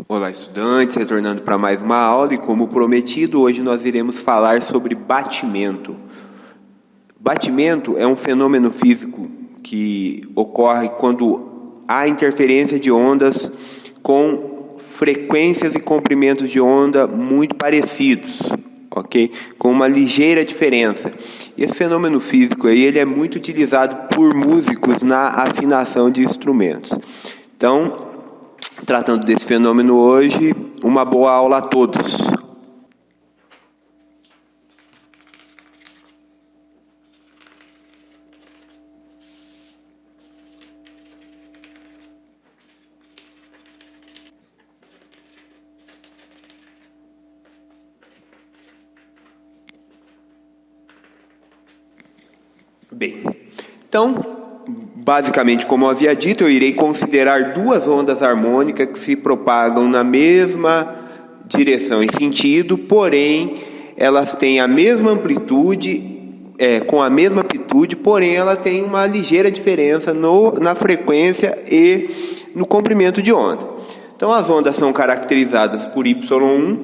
Olá, estudantes, retornando para mais uma aula e, como prometido, hoje nós iremos falar sobre batimento. Batimento é um fenômeno físico que ocorre quando há interferência de ondas com frequências e comprimentos de onda muito parecidos, ok? Com uma ligeira diferença. E esse fenômeno físico aí, ele é muito utilizado por músicos na afinação de instrumentos. Então, tratando desse fenômeno hoje, uma boa aula a todos. Bem, então, basicamente, como eu havia dito, eu irei considerar duas ondas harmônicas que se propagam na mesma direção e sentido, porém, elas têm a mesma amplitude, com a mesma amplitude, porém, elas têm uma ligeira diferença na frequência e no comprimento de onda. Então, as ondas são caracterizadas por Y1,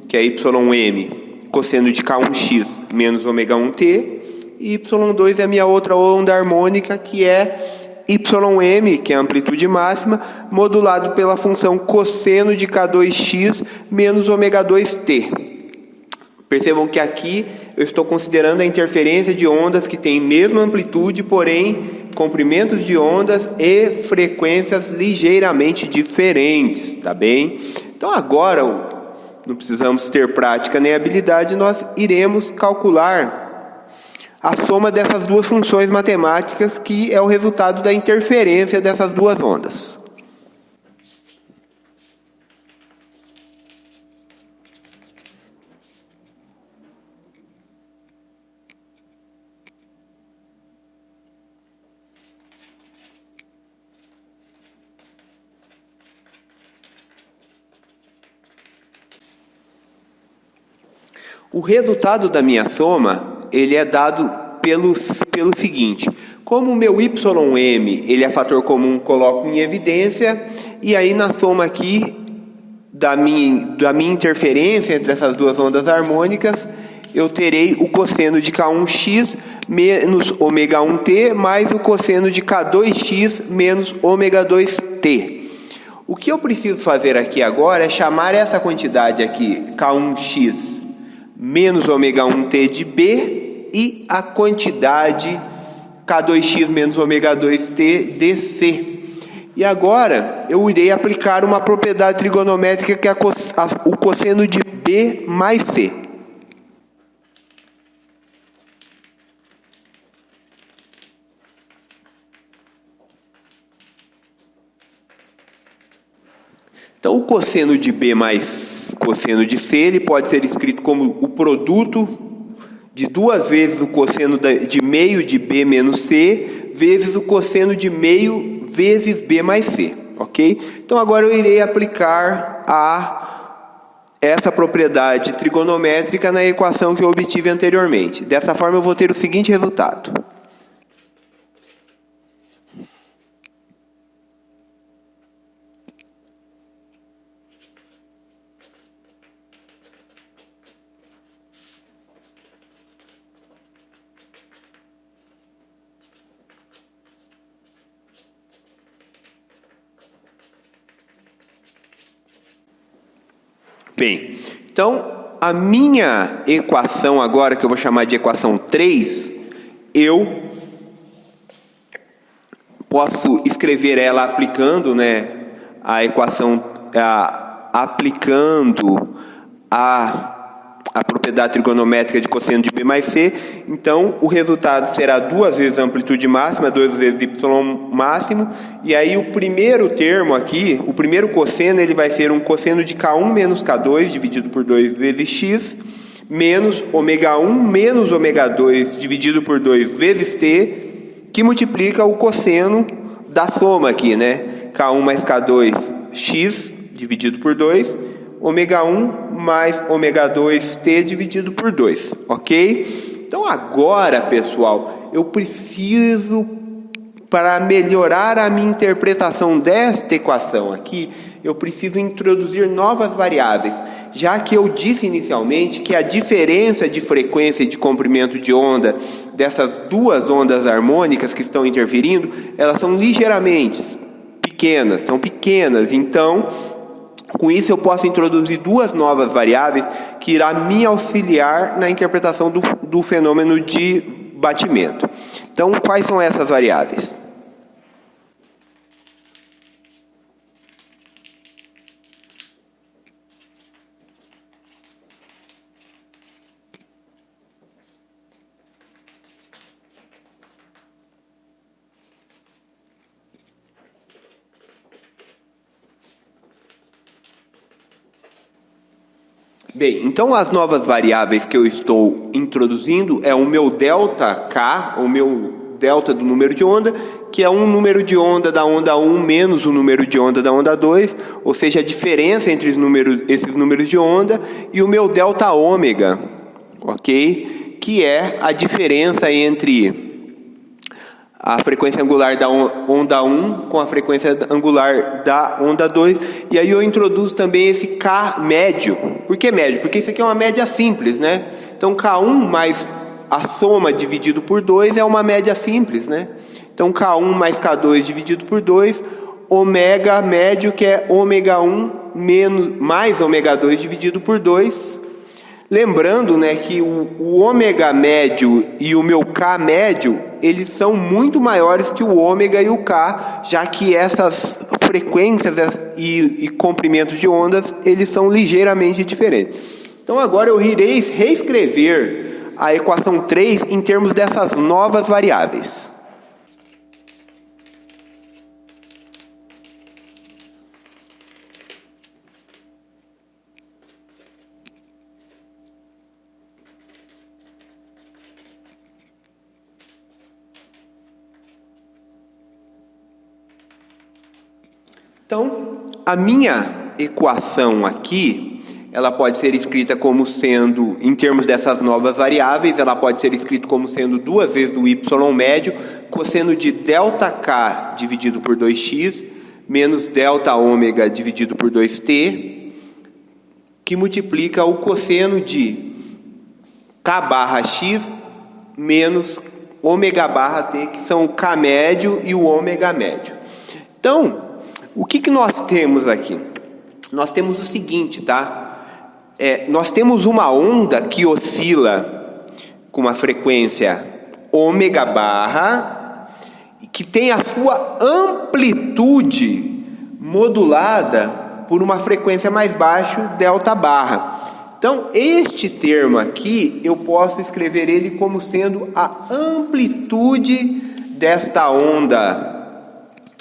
que é YM, cosseno de K1x menos ω1t, e Y2 é a minha outra onda harmônica, que é YM, que é a amplitude máxima, modulado pela função cosseno de K2x menos ω2t. Percebam que aqui eu estou considerando a interferência de ondas que têm mesma amplitude, porém comprimentos de ondas e frequências ligeiramente diferentes, tá bem? Então agora, não precisamos ter prática nem habilidade, nós iremos calcular a soma dessas duas funções matemáticas, que é o resultado da interferência dessas duas ondas. O resultado da minha soma, ele é dado pelo seguinte: como o meu YM ele é fator comum, coloco em evidência, e aí na soma aqui da minha interferência entre essas duas ondas harmônicas, eu terei o cosseno de K1x menos ω1t mais o cosseno de K2x menos ω2t. O que eu preciso fazer aqui agora é chamar essa quantidade aqui, K1x menos ω1t de B, e a quantidade K2x menos ω2t de C. E agora eu irei aplicar uma propriedade trigonométrica que é o cosseno de B mais C. Então o cosseno de B mais cosseno de C, ele pode ser escrito como o produto de duas vezes o cosseno de meio de B menos C, vezes o cosseno de meio vezes B mais C, ok? Então agora eu irei aplicar essa propriedade trigonométrica na equação que eu obtive anteriormente. Dessa forma eu vou ter o seguinte resultado. Bem, então a minha equação agora, que eu vou chamar de equação 3, eu posso escrever ela aplicando, a equação, aplicando a propriedade trigonométrica de cosseno de B mais C. Então, o resultado será duas vezes a amplitude máxima, duas vezes Y máximo, e aí o primeiro termo aqui, o primeiro cosseno, ele vai ser um cosseno de K1 menos K2 dividido por 2 vezes X, menos ω1 menos ω2 dividido por 2 vezes T, que multiplica o cosseno da soma aqui, K1 mais K2, X dividido por 2, ω1 mais ω2t dividido por 2, ok? Então agora, pessoal, eu preciso para melhorar a minha interpretação desta equação aqui, eu preciso introduzir novas variáveis, já que eu disse inicialmente que a diferença de frequência e de comprimento de onda dessas duas ondas harmônicas que estão interferindo, elas são ligeiramente pequenas, são pequenas. Então, com isso eu posso introduzir duas novas variáveis que irá me auxiliar na interpretação do fenômeno de batimento. Então, quais são essas variáveis? Bem, então as novas variáveis que eu estou introduzindo é o meu delta K, o meu delta do número de onda, que é um número de onda da onda 1 menos o número de onda da onda 2, ou seja, a diferença entre esses números de onda, e o meu delta ômega, ok? Que é a diferença entre a frequência angular da onda 1 com a frequência angular da onda 2. E aí eu introduzo também esse K médio. Por que médio? Porque isso aqui é uma média simples, né? Então K1 mais a soma dividido por 2 é uma média simples, né? Então K1 mais K2 dividido por 2, ômega médio, que é ômega 1 mais ômega 2 dividido por 2. Lembrando, né, que o ômega médio e o meu K médio, eles são muito maiores que o ômega e o K, já que essas frequências e comprimentos de ondas, eles são ligeiramente diferentes. Então agora eu irei reescrever a equação 3 em termos dessas novas variáveis. Então, a minha equação aqui, ela pode ser escrita como sendo, em termos dessas novas variáveis, ela pode ser escrita como sendo duas vezes o y médio, cosseno de delta k dividido por 2x, menos delta ômega dividido por 2t, que multiplica o cosseno de k barra x menos ômega barra t, que são o k médio e o ômega médio. Então, o que nós temos aqui? Nós temos o seguinte, tá? Nós temos uma onda que oscila com uma frequência ômega barra, que tem a sua amplitude modulada por uma frequência mais baixa, delta barra. Então, este termo aqui, eu posso escrever ele como sendo a amplitude desta onda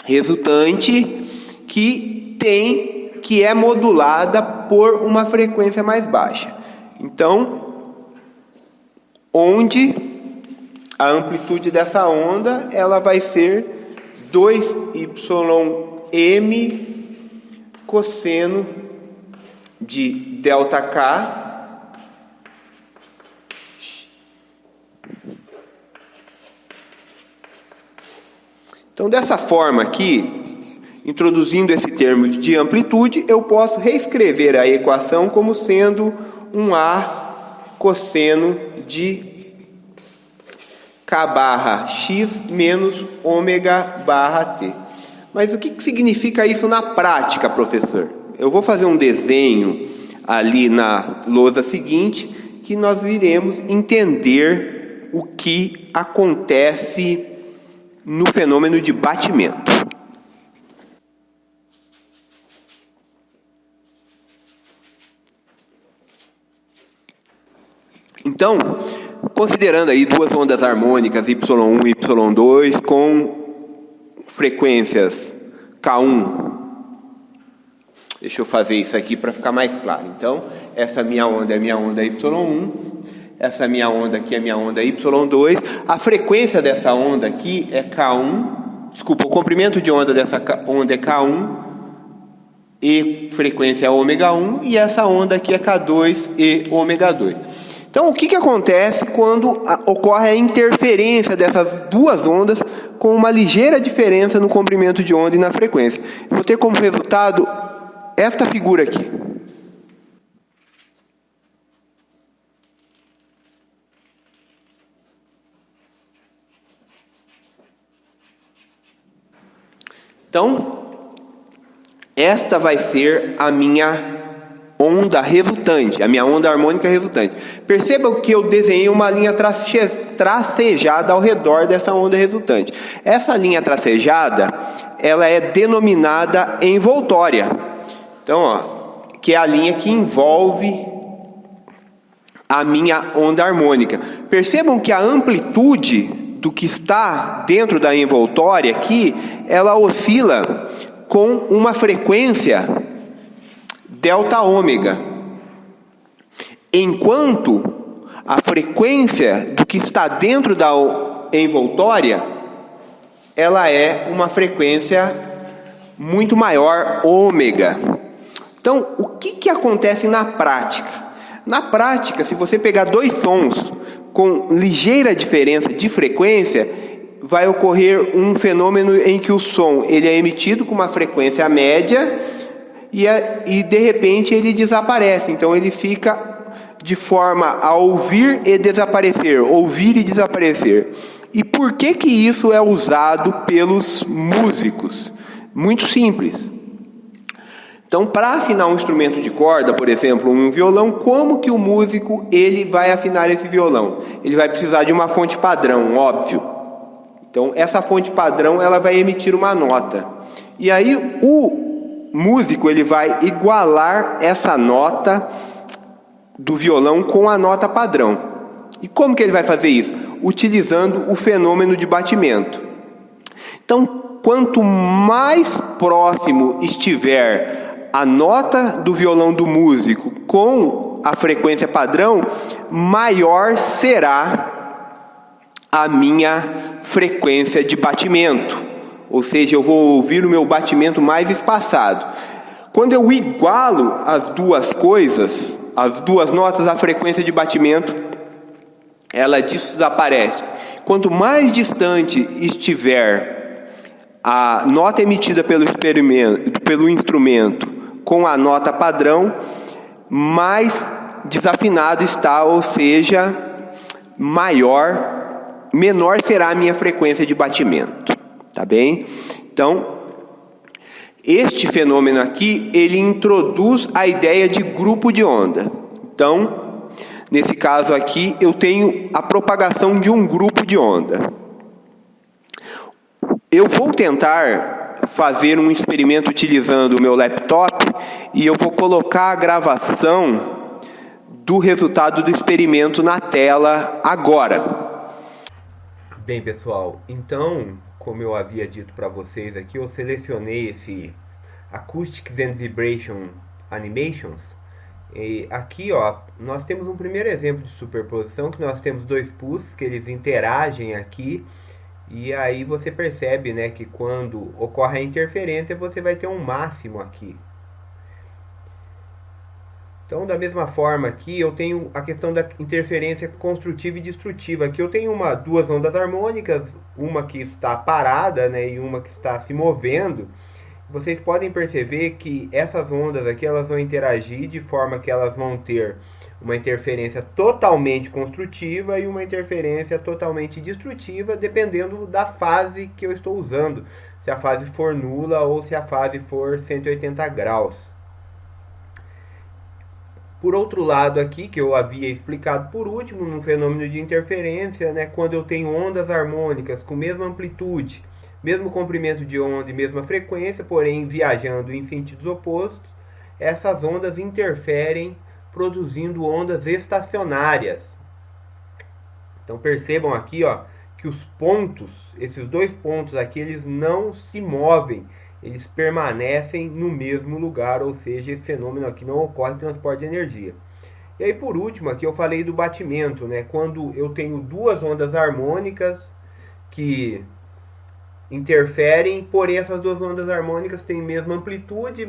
resultante, que é modulada por uma frequência mais baixa. Então, onde a amplitude dessa onda, ela vai ser 2ym cosseno de delta K Então, dessa forma aqui, introduzindo esse termo de amplitude, eu posso reescrever a equação como sendo um A cosseno de K barra X menos ômega barra T. Mas o que significa isso na prática, professor? Eu vou fazer um desenho ali na lousa seguinte, que nós iremos entender o que acontece no fenômeno de batimento. Então, considerando aí duas ondas harmônicas Y1 e Y2 com frequências K1, deixa eu fazer isso aqui para ficar mais claro. Então, essa minha onda é minha onda Y1, essa minha onda aqui é minha onda Y2. A frequência dessa onda aqui é K1, desculpa, o comprimento de onda dessa onda é K1 e frequência é ômega 1, e essa onda aqui é K2 e ômega 2. Então, o que acontece quando ocorre a interferência dessas duas ondas com uma ligeira diferença no comprimento de onda e na frequência? Eu vou ter como resultado esta figura aqui. Então, esta vai ser a minha onda resultante, a minha onda harmônica resultante. Percebam que eu desenhei uma linha tracejada ao redor dessa onda resultante. Essa linha tracejada, ela é denominada envoltória. Então, ó, que é a linha que envolve a minha onda harmônica. Percebam que a amplitude do que está dentro da envoltória aqui, ela oscila com uma frequência delta ômega, enquanto a frequência do que está dentro da envoltória, ela é uma frequência muito maior, ômega. Então, o que acontece na prática? Na prática, se você pegar dois sons com ligeira diferença de frequência, vai ocorrer um fenômeno em que o som ele é emitido com uma frequência média e de repente ele desaparece. Então ele fica de forma a ouvir e desaparecer, ouvir e desaparecer. E por que isso é usado pelos músicos? Muito simples. Então, para afinar um instrumento de corda, por exemplo, um violão, como que o músico ele vai afinar esse violão? Ele vai precisar de uma fonte padrão, óbvio. Então, essa fonte padrão ela vai emitir uma nota. E aí o músico ele vai igualar essa nota do violão com a nota padrão. E como que ele vai fazer isso? Utilizando o fenômeno de batimento. Então, quanto mais próximo estiver a nota do violão do músico com a frequência padrão, maior será a minha frequência de batimento. Ou seja, eu vou ouvir o meu batimento mais espaçado. Quando eu igualo as duas coisas, as duas notas, a frequência de batimento, ela desaparece. Quanto mais distante estiver a nota emitida pelo instrumento com a nota padrão, mais desafinado está, ou seja, menor será a minha frequência de batimento. Tá bem? Então, este fenômeno aqui, ele introduz a ideia de grupo de onda. Então, nesse caso aqui, eu tenho a propagação de um grupo de onda. Eu vou tentar fazer um experimento utilizando o meu laptop e eu vou colocar a gravação do resultado do experimento na tela agora. Bem, pessoal, então, como eu havia dito para vocês aqui, eu selecionei esse Acoustics and Vibration Animations. E aqui, ó, nós temos um primeiro exemplo de superposição, que nós temos dois pulsos que eles interagem aqui. E aí você percebe, né, que quando ocorre a interferência, você vai ter um máximo aqui. Então, da mesma forma aqui, eu tenho a questão da interferência construtiva e destrutiva. Aqui eu tenho duas ondas harmônicas, uma que está parada, né, e uma que está se movendo. Vocês podem perceber que essas ondas aqui, elas vão interagir de forma que elas vão ter uma interferência totalmente construtiva e uma interferência totalmente destrutiva, dependendo da fase que eu estou usando. Se a fase for nula ou se a fase for 180 graus. Por outro lado aqui, que eu havia explicado por último, no fenômeno de interferência, né, quando eu tenho ondas harmônicas com mesma amplitude, mesmo comprimento de onda e mesma frequência, porém viajando em sentidos opostos, essas ondas interferem produzindo ondas estacionárias. Então percebam aqui, ó, que os pontos, esses dois pontos aqui, eles não se movem, eles permanecem no mesmo lugar, ou seja, esse fenômeno aqui não ocorre transporte de energia. E aí por último aqui eu falei do batimento, né? Quando eu tenho duas ondas harmônicas que interferem, porém essas duas ondas harmônicas têm mesma amplitude,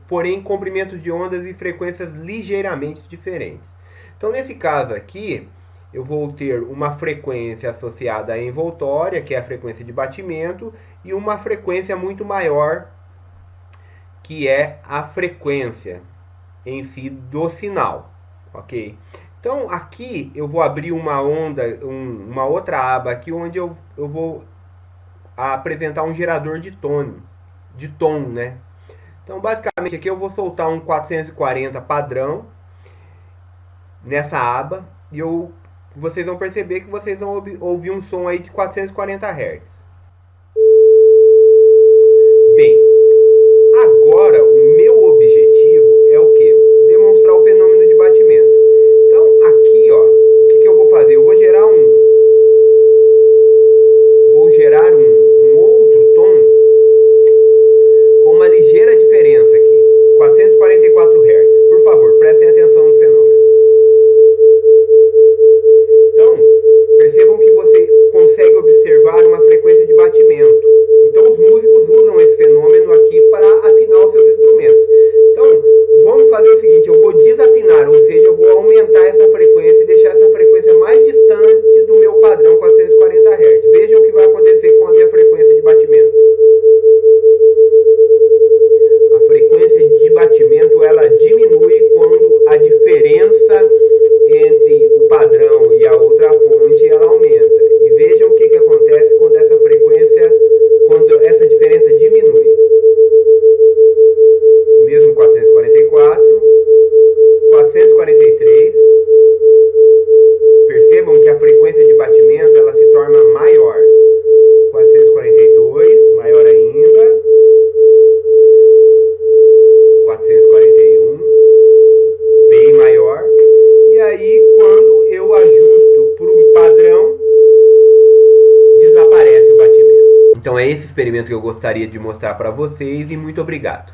porém comprimentos de ondas e frequências ligeiramente diferentes. Então, nesse caso aqui, eu vou ter uma frequência associada à envoltória, que é a frequência de batimento, e uma frequência muito maior, que é a frequência em si do sinal, ok? Então, aqui eu vou abrir uma uma outra aba aqui, onde eu vou apresentar um gerador de tom, né? Então, basicamente, aqui eu vou soltar um 440 padrão nessa aba e vocês vão perceber que vocês vão ouvir um som aí de 440 Hz. Bem, agora o meu objetivo é o quê? Demonstrar o fenômeno de batimento. Então, aqui, ó, o que eu vou fazer? Eu vou gerar um outro tom com uma ligeira diferença aqui, 444 Hz. Por favor, prestem atenção no fenômeno. Então, percebam que você consegue observar uma frequência de batimento. Então, os músicos usam esse fenômeno aqui para afinar os seus instrumentos. Então, vamos fazer o seguinte, eu vou desafinar, ou seja, eu vou aumentar essa frequência e deixar essa frequência mais distante do meu padrão 440 Hz. Vejam o que vai acontecer com a minha frequência de batimento. A frequência de batimento, ela diminui quando a diferença entre o padrão e a outra fonte, ela aumenta. E vejam o que acontece quando essa diferença diminui. Mesmo 444, 443, percebam que a frequência de batimento ela se torna maior. 442, maior ainda. 441, bem maior. E aí, quando eu ajusto para um padrão, desaparece o batimento. Então é esse experimento que eu gostaria de mostrar para vocês e muito obrigado.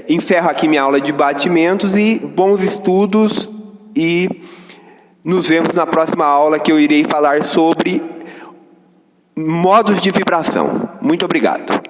Encerro aqui minha aula de batimentos e bons estudos e nos vemos na próxima aula que eu irei falar sobre modos de vibração. Muito obrigado.